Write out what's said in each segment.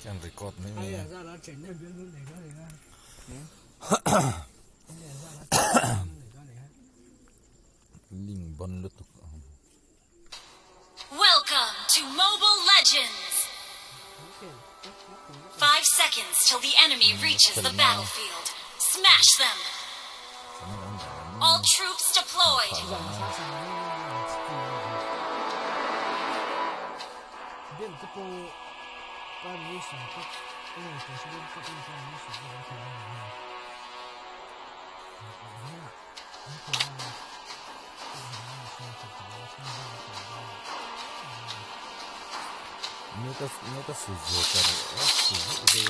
Chẳng record mấy Ai mẹ. là ra là chỉnh nhân viên luôn để có thể ra. Link bon lu tục. Welcome to Mobile Legends! 5 seconds till the enemy reaches the battlefield. Smash them! All troops deployed! Biết cái cô con như sửa cái này thì sẽ biết cái con như sửa cái này này. Nó ta sử dụng cái sử dụng cái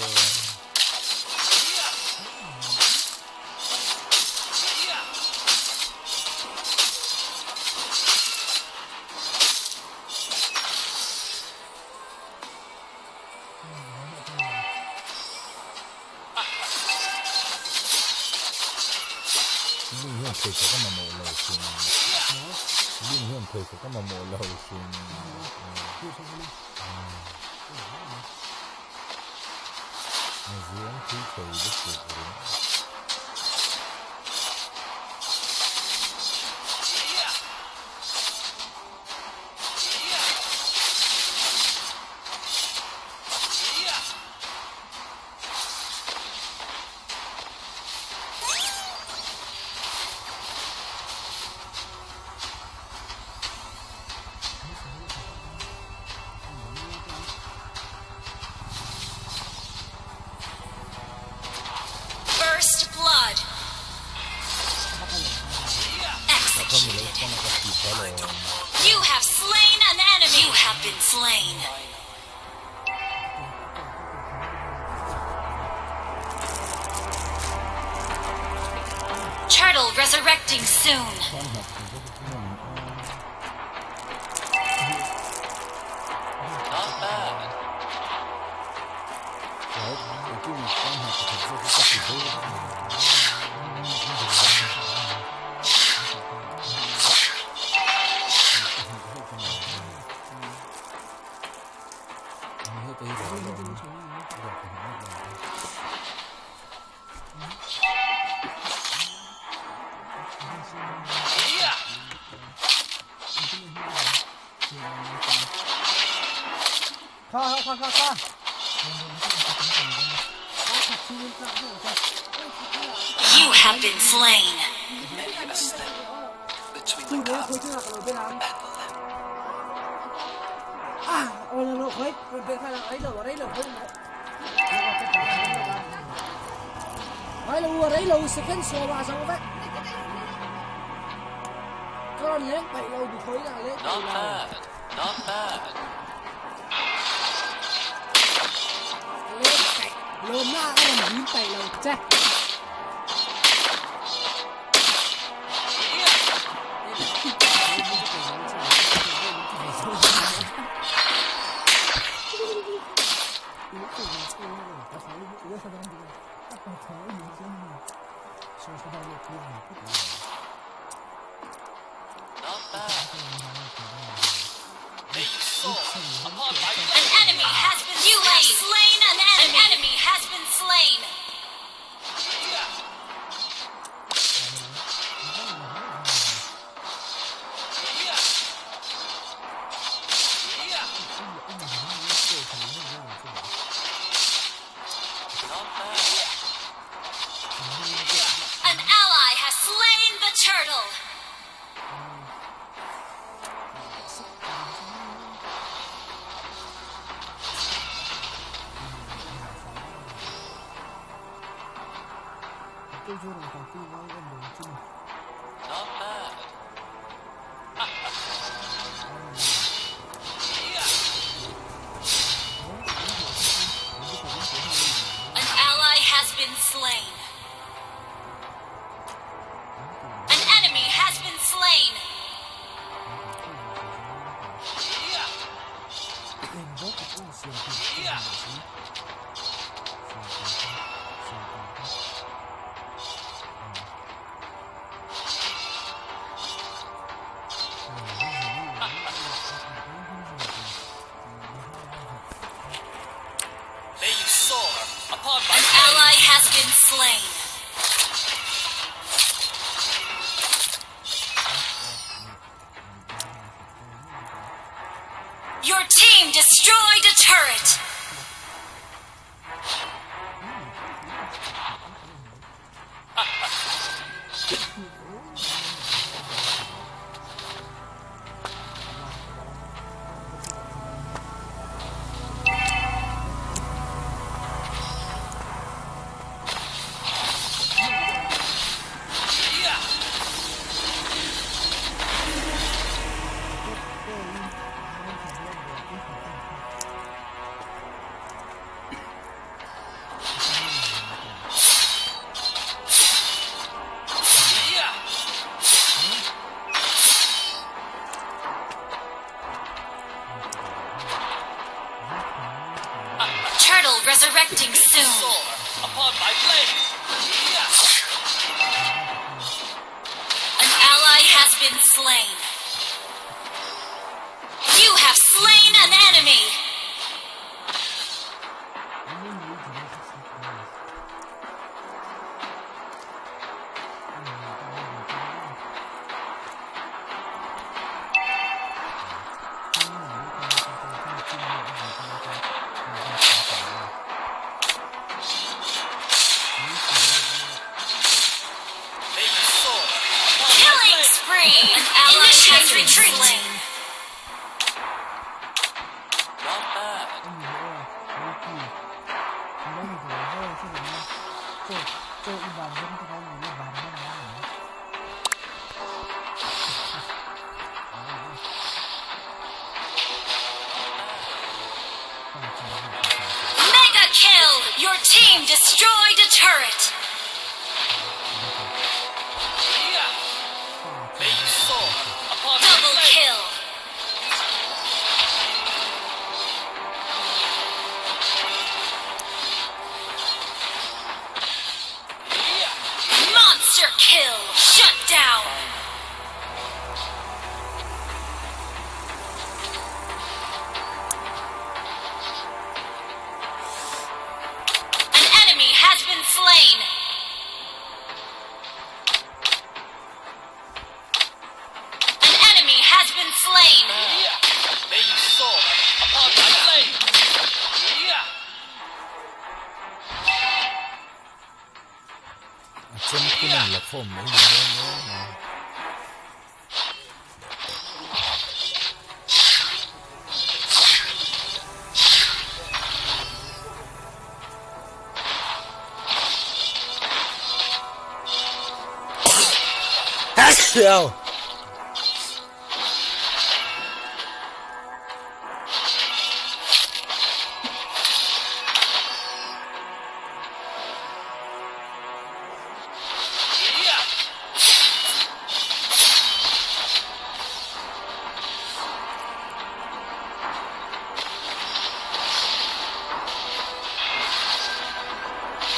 linh hiện thời có mà mồ lầu xin linh hiện thời có mà mồ lầu xin dưỡng khí thời đức được First blood! Executed! You have slain an enemy! You have been slain! Turtle resurrecting soon! Not bad. Kha. You have been slain! Many a step between Tôi the đấy path tôi chưa làm rồi bên làm. and the limb. Nó khuấy, bên khai là ấy lẩu ở đây lẩu khuấy. Ấy lẩu ở đây lẩu second số ba sao vậy? Con lên bảy lẩu bị khuấy là lên. Not bad. Not bad. Lên bảy, lồm la cái là chín bảy lẩu chết. Not bad. May you soar upon my An enemy has been slain! You have slain an enemy! An enemy has been slain! Not bad. An ally has slain the turtle! Tôi chưa làm cả khi với gần đường chung. Not bad. An ally has been slain! An enemy has been slain! Em rất là siêu thị. has been slain. Your team destroyed a turret. Turtle resurrecting soon. Soar upon my blade. An ally has been slain. You have slain an enemy. May you soar upon my Killing blade. spree. An ally has retreated. Not bad. Mega kill. Your team destroyed a turret. May you soar upon my Double blade. kill. Monster kill. Shut down. An enemy has been slain. An enemy has been slain. May you soar upon my blade. 점프는 래퍼 없네. 이거. 아시오.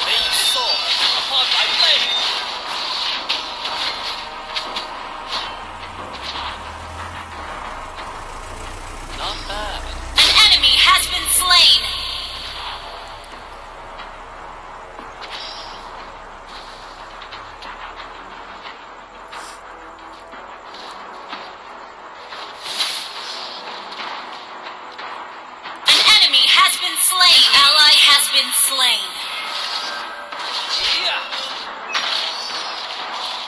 May you soar upon my blade. Not bad. An enemy has been slain. An enemy has been slain. An ally has been slain.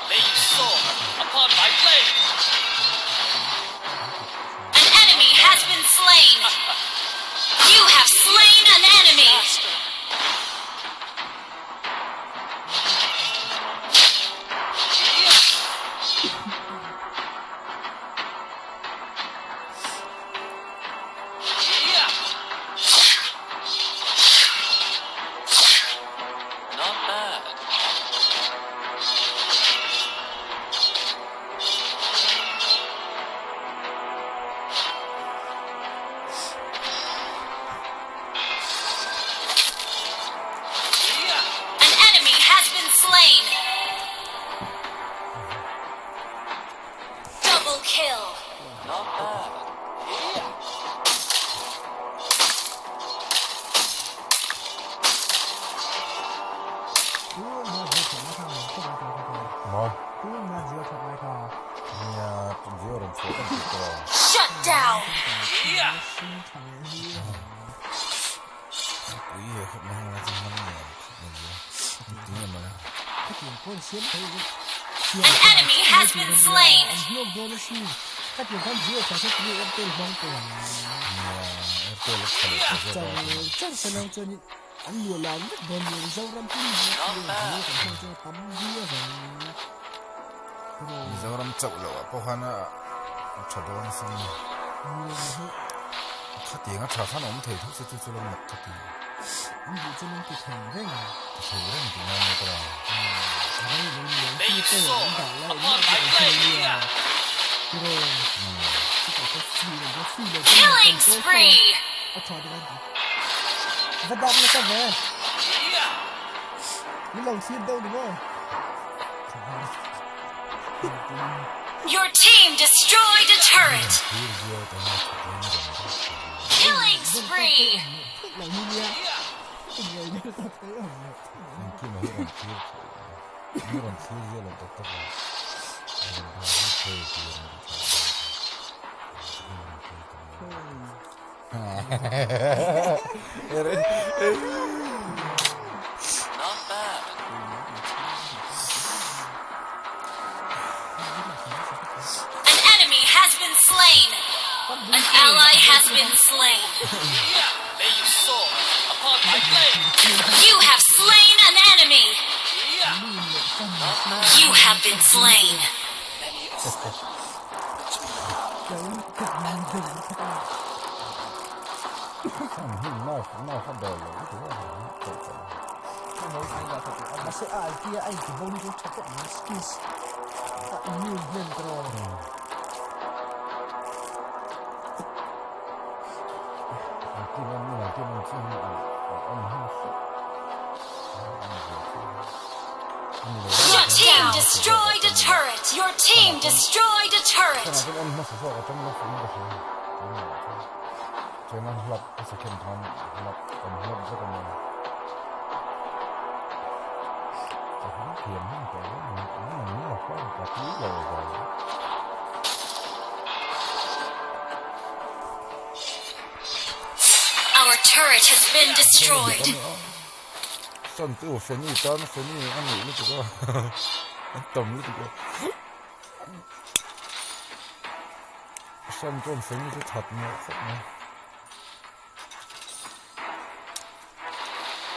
May you soar upon my blade. An enemy has been slain. You have slain an enemy. Not bad. Cũng là dựa thật này thà. Nhà cũng dựa làm số con chịu rồi. Shut down. Yeah. Xin thằng đi. Quý hiểu không năng là gì năng này. Tiếng gì mà. Cái chuyện con xiên thấy An enemy has been slain. anh hiểu đó là gì. Cái chuyện con dựa thật sự như em tên mong tiền. Nhà tôi là khởi của Chẳng rồi. chẳng sẽ làm cho những anh nhiều làm rất bền nhiều dâu răm tin nhiều còn không cho tắm dưa rồi. Giờ làm chậu lửa có khăn á. Chậu đó nó xong. Khát tiếng á chả khăn ống thể thuốc sẽ cho làm mặt khát tiếng. anh bị cho nên cái thằng đấy mà. Thầy rất là tiếng này cơ à. Đấy là những They cái tên saw anh bảo lại upon những my cái blade. thằng Yeah. rồi chỉ có cái phi là cái phi là Killing spree. ở trò đấy vật động nó sao vậy Yeah. những lòng xiên đâu đúng không Your team destroyed a turret. Phía dưới đó là thật đấy. Killing spree. thích là như vậy cái người này ta thấy ở Khi mà hết làm phía như làm phía dưới là tốt rồi. Not bad. An enemy has been slain. An ally has been slain. Yeah. May you soar upon my blade. You have slain an enemy. Yeah. You have been slain. Không hình nào phát đời là cái thứ là tội trọng. không nói anh là thật anh sẽ ai kia anh chỉ vô đi cũng chắc chắn là skills tại nhiều nhân rồi Khi nó như là khi mình chưa âm hơi sợ. Your team destroyed a turret. Your team destroyed a Cái turret. này cái âm nó sẽ sợ ở trong nó cũng có thể. Cho nên lập sẽ kèm thằng lập còn lập sẽ còn không thiền không có nó là có cả tí rồi rồi. Our turret has been destroyed. Sơn tiêu phấn gì tao nó phấn gì ăn nghỉ nó chỉ có ăn tầm nó chỉ có Sơn con phấn như thật mà khóc mà.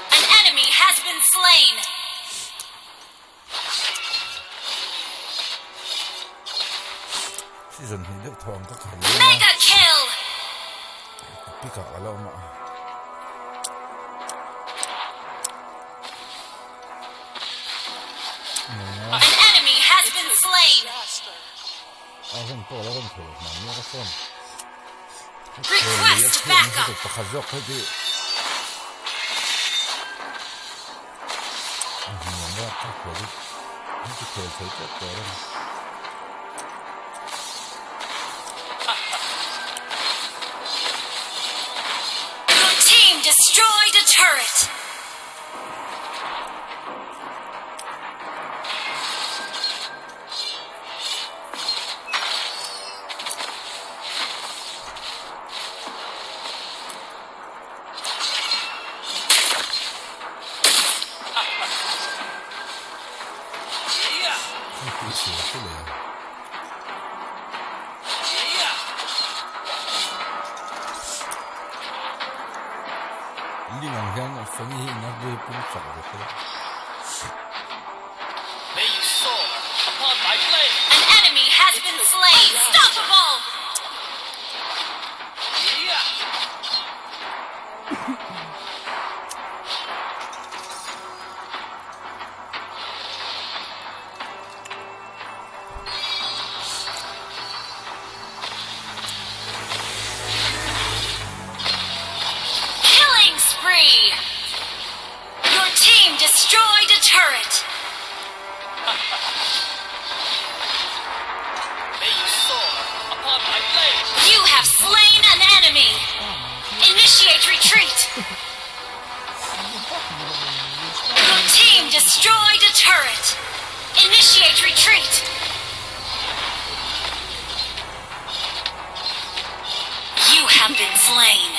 An enemy has been slain. Season thì được thòng tất cả những Mega kill. bị cả lâu mà. An enemy has been slain. không to không thử mà nó có phân. Request backup. Được khá dọc hết đi. Nó chắc phải đi. Nó chỉ thấy chết rồi đó. Your team destroyed a turret. Yeah. Không kỹ sửa cái này. Yeah. Đi ngang ngang phấn gì nó về cũng chẳng được cái. May you soar upon my blade. An enemy has been slain. Unstoppable. Yeah. Killing spree. Your team destroyed a turret. May you soar upon my blade. You have slain an enemy. Initiate retreat. Your team destroyed a turret. Initiate retreat. You have been slain.